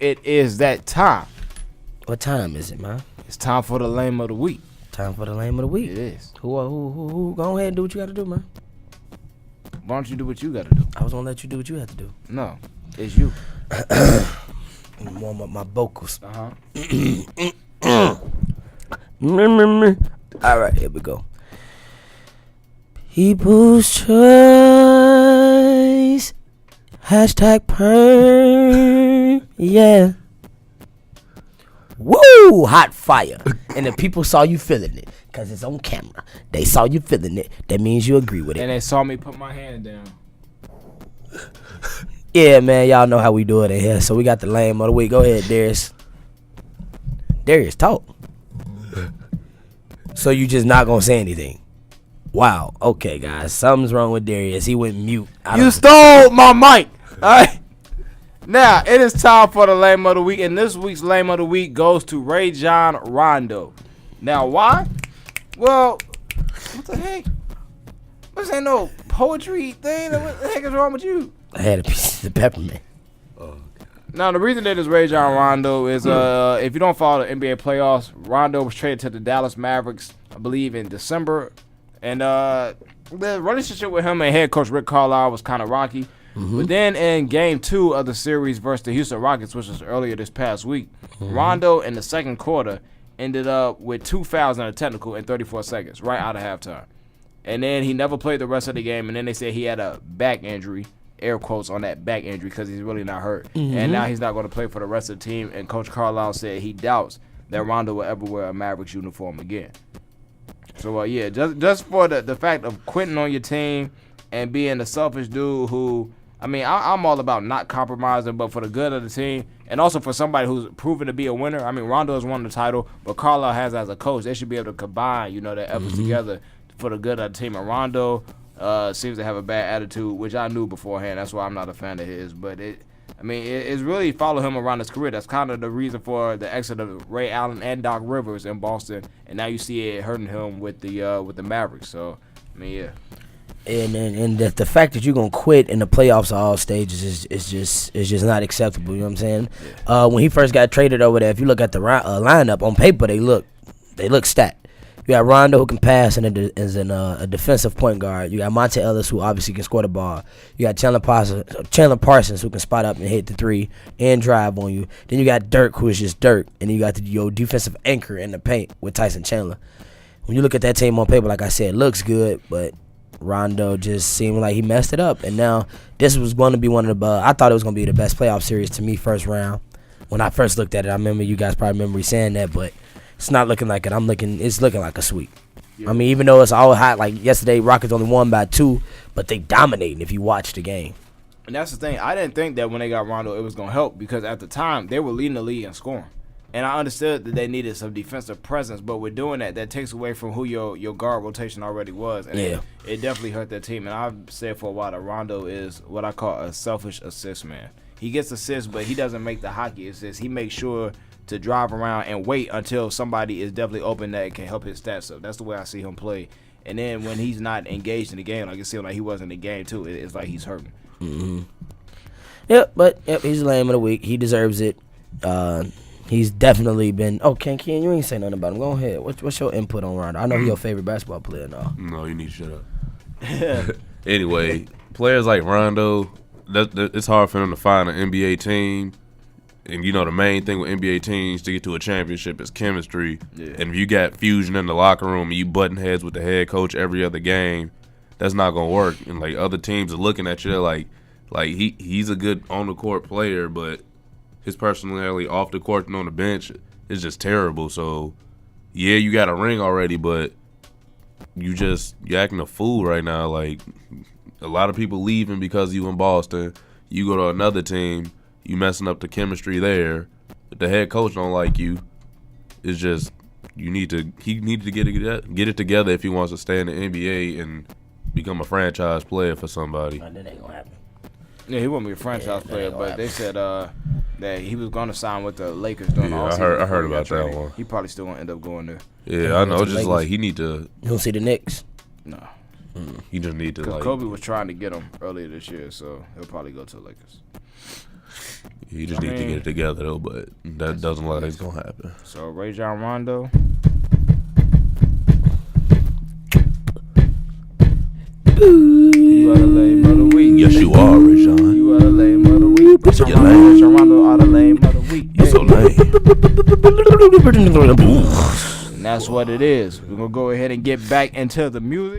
It is that time. What time is it, man? It's time for the lame of the week. Time for the lame of the week. It is. Who? Go ahead and do what you got to do, man. Why don't you do what you got to do? I was gonna let you do what you had to do. No, it's you. Warm up my vocals. Uh-huh. All right, here we go. People's choice. #perm. Yeah. Woo! Hot fire. And the people saw you feeling it. Because it's on camera. They saw you feeling it. That means you agree with it. And they saw me put my hand down. Yeah, man. Y'all know how we do it in here. So we got the lame of the week. Go ahead, Darius. Darius, talk. So you just not going to say anything? Wow. Okay, guys. Something's wrong with Darius. He went mute. You stole my mic. All right. Now, it is time for the lame of the week. And this week's lame of the week goes to Rajon Rondo. Now, why? Well, what the heck? This ain't no poetry thing. What the heck is wrong with you? I had a piece of peppermint. Now, the reason that is Rajon Rondo is if you don't follow the NBA playoffs, Rondo was traded to the Dallas Mavericks, I believe, in December. And the relationship with him and head coach Rick Carlisle was kind of rocky. Mm-hmm. But then in Game 2 of the series versus the Houston Rockets, which was earlier this past week, Rondo in the second quarter ended up with 2 fouls and a technical in 34 seconds, right out of halftime. And then he never played the rest of the game, and then they said he had a back injury, air quotes on that back injury, because he's really not hurt. Mm-hmm. And now he's not going to play for the rest of the team, and Coach Carlisle said he doubts that Rondo will ever wear a Mavericks uniform again. So, yeah, just for the fact of quitting on your team and being a selfish dude who, I mean, I'm all about not compromising, but for the good of the team, and also for somebody who's proven to be a winner. I mean, Rondo has won the title, but Carlisle has as a coach. They should be able to combine, their efforts together for the good of the team. And Rondo seems to have a bad attitude, which I knew beforehand. That's why I'm not a fan of his. But it's really followed him around his career. That's kind of the reason for the exit of Ray Allen and Doc Rivers in Boston, and now you see it hurting him with the Mavericks. So, I mean, yeah. And the fact that you're gonna quit in the playoffs at all stages is just not acceptable. You know what I'm saying? Yeah. When he first got traded over there, if you look at the lineup on paper, they look stacked. You got Rondo who can pass and is a defensive point guard. You got Monte Ellis who obviously can score the ball. You got Chandler Parsons who can spot up and hit the three and drive on you. Then you got Dirk who is just Dirk, and then you got your defensive anchor in the paint with Tyson Chandler. When you look at that team on paper, like I said, it looks good, but Rondo just seemed like he messed it up. And now this was going to be one of the I thought it was going to be the best playoff series to me first round. When I first looked at it, I remember you guys probably remember me saying that, but it's not looking like it. It's looking like a sweep. Yeah. I mean, even though it's all hot, like yesterday, Rockets only won by 2, but they dominating if you watch the game. And that's the thing. I didn't think that when they got Rondo, it was going to help, because at the time, they were leading the league in scoring. And I understood that they needed some defensive presence, but with doing that takes away from who your guard rotation already was. And it definitely hurt their team. And I've said for a while that Rondo is what I call a selfish assist man. He gets assists, but he doesn't make the hockey assists. He makes sure to drive around and wait until somebody is definitely open that can help his stats up. That's the way I see him play. And then when he's not engaged in the game, like it seemed like he wasn't in the game too, it's like he's hurting. Mm-hmm. He's the lame of the week. He deserves it. He's definitely been. Oh, Ken, you ain't say nothing about him. Go ahead. What's your input on Rondo? I know he's your favorite basketball player now. No, you need to shut up. Anyway, players like Rondo, it's hard for them to find an NBA team. And, the main thing with NBA teams to get to a championship is chemistry. Yeah. And if you got fusion in the locker room and you button heads with the head coach every other game, that's not going to work. And, other teams are looking at you like he's a good on-the-court player, but his personality off the court and on the bench is just terrible. So, yeah, you got a ring already, but you're acting a fool right now. Like, a lot of people leaving because you in Boston. You go to another team, you messing up the chemistry there. But the head coach don't like you. It's just he needs to get it together if he wants to stay in the NBA and become a franchise player for somebody. That ain't gonna happen. Yeah, he won't be a franchise player, but they said that he was going to sign with the Lakers during the offseason. I heard about that one. He probably still going to end up going there. Yeah, I know. It's just like he need to. You don't see the Knicks? No. He just need to, because Kobe was trying to get him earlier this year, so he'll probably go to the Lakers. He just need to get it together though, but that doesn't look like it's gonna happen. So Rajon Rondo. You are the lame of the week. Yes, you are, Rajon. You are the lame of the week. You're lame. Rajon Rondo are the lame of the week. You're so lame. And that's what it is. We're gonna go ahead and get back into the music.